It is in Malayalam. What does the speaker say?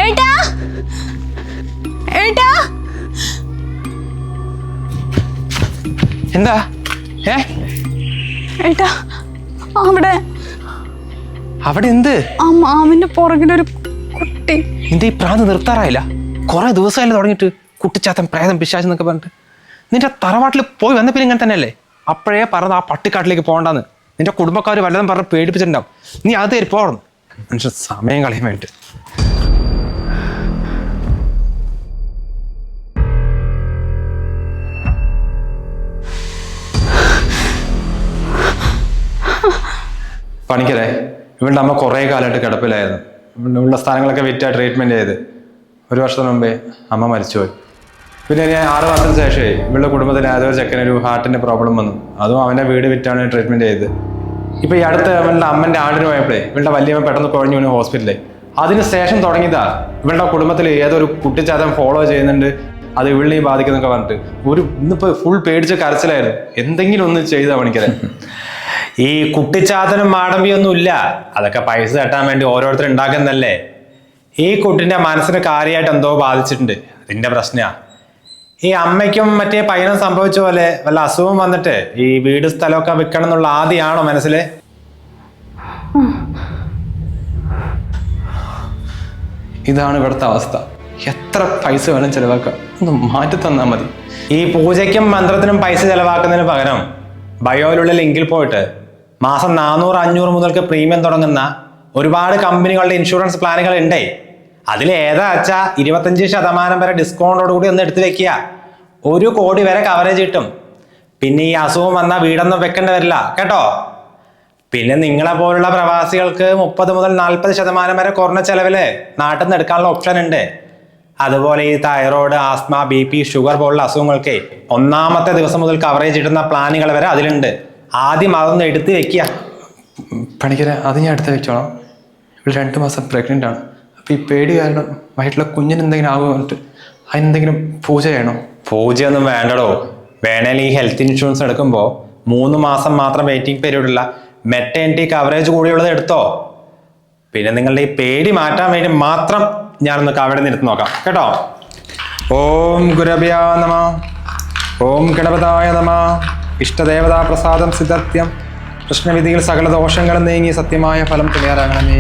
ഏട്ടാ ഏട്ടാ എന്താ ഏട്ടാ അവിടെ അവിടെ എന്ത് ആ മാവിന്റെ പുറകിലൊരു കുട്ടി. നിന്റെ ഈ പ്രാന്ത് നിർത്താറായില്ല? കുറെ ദിവസമല്ലേ തുടങ്ങിയിട്ട് കുട്ടിച്ചാത്തൻ പ്രേതം പിശാചെന്നൊക്കെ പറഞ്ഞിട്ട്. നിന്റെ തറവാട്ടിൽ പോയി വന്ന പിന്നെ ഇങ്ങനെ തന്നെയല്ലേ? അപ്പോഴേ പറഞ്ഞത് ആ പട്ടിക്കാട്ടിലേക്ക് പോകണ്ടെന്ന്. നിന്റെ കുടുംബക്കാർ വല്ലതും പറഞ്ഞ് പേടിപ്പിച്ചിട്ടുണ്ടാവും. നീ അത് തരി പോകണം. മനുഷ്യൻ സമയം കളയാൻ വേണ്ടി. പണിക്കരെ, ഇവളുടെ അമ്മ കുറേ കാലമായിട്ട് കിടപ്പിലായിരുന്നു. ഇവളുടെ സ്ഥലങ്ങളൊക്കെ വിറ്റാ ട്രീറ്റ്മെന്റ് ചെയ്ത് 1 വർഷത്തിന് മുമ്പേ അമ്മ മരിച്ചുപോയി. പിന്നെ ഞാൻ 6 മാസത്തിന് ശേഷമേ ഇവളുടെ കുടുംബത്തിൽ ഏതൊരു ചെക്കനൊരു ഹാർട്ടിന്റെ പ്രോബ്ലം വന്നു. അതും അവന്റെ വീട് വിറ്റാണ് ട്രീറ്റ്മെന്റ് ചെയ്തത്. ഇപ്പൊ ഈ അടുത്ത് ഇവളുടെ അമ്മന്റെ ആണ്ടിന് പോയപ്പോഴേ ഇവളുടെ വലിയമ്മ പെട്ടെന്ന് കുഴഞ്ഞു വീണു ഹോസ്പിറ്റലിൽ. അതിന് ശേഷം തുടങ്ങിയതാ ഇവളുടെ കുടുംബത്തിൽ ഏതൊരു കുട്ടിച്ചാത്തൻ ഫോളോ ചെയ്യുന്നുണ്ട്, അത് ഇവളിനെയും ബാധിക്കുന്നൊക്കെ പറഞ്ഞിട്ട് ഇന്നിപ്പോ ഫുൾ പേടിച്ച് കരച്ചിലായിരുന്നു. എന്തെങ്കിലും ഒന്ന് ചെയ്താ പണിക്കരെ. ഈ കുട്ടിച്ചാത്തനും മാടമ്പിയൊന്നും ഇല്ല, അതൊക്കെ പൈസ തട്ടാൻ വേണ്ടി ഓരോരുത്തർ ഉണ്ടാക്കുന്നല്ലേ. ഈ കുട്ടിന്റെ മനസ്സിന് കാര്യമായിട്ട് എന്തോ ബാധിച്ചിട്ടുണ്ട്, അതിന്റെ പ്രശ്നമാ. ഈ അമ്മയ്ക്കും മറ്റേ പയ്യനും സംഭവിച്ച പോലെ വല്ല അസുഖം വന്നിട്ട് ഈ വീട് സ്ഥലമൊക്കെ വിൽക്കണം എന്നുള്ള ആദ്യമാണോ മനസ്സില്? ഇതാണ് ഇവിടുത്തെ അവസ്ഥ. എത്ര പൈസ വേണം ചെലവാക്കാം, ഒന്ന് മാറ്റി തന്നാൽ മതി. ഈ പൂജയ്ക്കും മന്ത്രത്തിനും പൈസ ചെലവാക്കുന്നതിന് പകരം ബയോയിലുള്ള ലിങ്കിൽ പോയിട്ട് മാസം 400-500 മുതൽക്ക് പ്രീമിയം തുടങ്ങുന്ന ഒരുപാട് കമ്പനികളുടെ ഇൻഷുറൻസ് പ്ലാനുകൾ ഉണ്ടേ. അതിൽ ഏതാ വെച്ചാ 25% വരെ ഡിസ്കൗണ്ടോടുകൂടി ഒന്ന് എടുത്തു വെക്കുക. 1 കോടി വരെ കവറേജ് കിട്ടും. പിന്നെ ഈ അസുഖം വന്നാൽ വീടൊന്നും വെക്കേണ്ടി വരില്ല കേട്ടോ. പിന്നെ നിങ്ങളെ പോലുള്ള പ്രവാസികൾക്ക് 30 മുതൽ 40% വരെ കുറഞ്ഞ ചെലവില് നാട്ടിൽ നിന്ന് എടുക്കാനുള്ള ഓപ്ഷൻ ഉണ്ട്. അതുപോലെ ഈ തൈറോയ്ഡ്, ആസ്മ, BP, ഷുഗർ പോലുള്ള അസുഖങ്ങൾക്ക് 1ാമത്തെ ദിവസം മുതൽ കവറേജ് കിട്ടുന്ന പ്ലാനുകൾ വരെ അതിലുണ്ട്. ആദ്യം അതൊന്ന് എടുത്ത് വെക്കുക. പണിക്കരെ, അത് ഞാൻ എടുത്ത് വെച്ചോളാം. ഇവിടെ 2 മാസം പ്രഗ്നന്റ് ആണ്. അപ്പൊ ഈ പേടി കാരണം വയറ്റിലെ കുഞ്ഞിന് എന്തെങ്കിലും ആകുമോ പറഞ്ഞിട്ട് അതിനെന്തെങ്കിലും പൂജ ചെയ്യണോ? പൂജയൊന്നും വേണ്ടടോ. വേണേൽ ഈ ഹെൽത്ത് ഇൻഷുറൻസ് എടുക്കുമ്പോൾ 3 മാസം മാത്രം വെയിറ്റിംഗ് പീരീഡ് ഉള്ള മെറ്റേണിറ്റി കവറേജ് കൂടിയുള്ളത് എടുത്തോ. പിന്നെ നിങ്ങളുടെ ഈ പേടി മാറ്റാൻ വേണ്ടി മാത്രം ഞാനൊന്ന് അവിടെ നിർത്തി നോക്കാം കേട്ടോ. ഓം ഗുരഭ്യാ നമ. ഓം ഗണപതായ നമ. ഇഷ്ടദേവതാ പ്രസാദം സിദ്ധത്യം. പ്രശ്നവിധിയിൽ സകല ദോഷങ്ങളും നീങ്ങി സത്യമായ ഫലം തയ്യാറാകണമേ.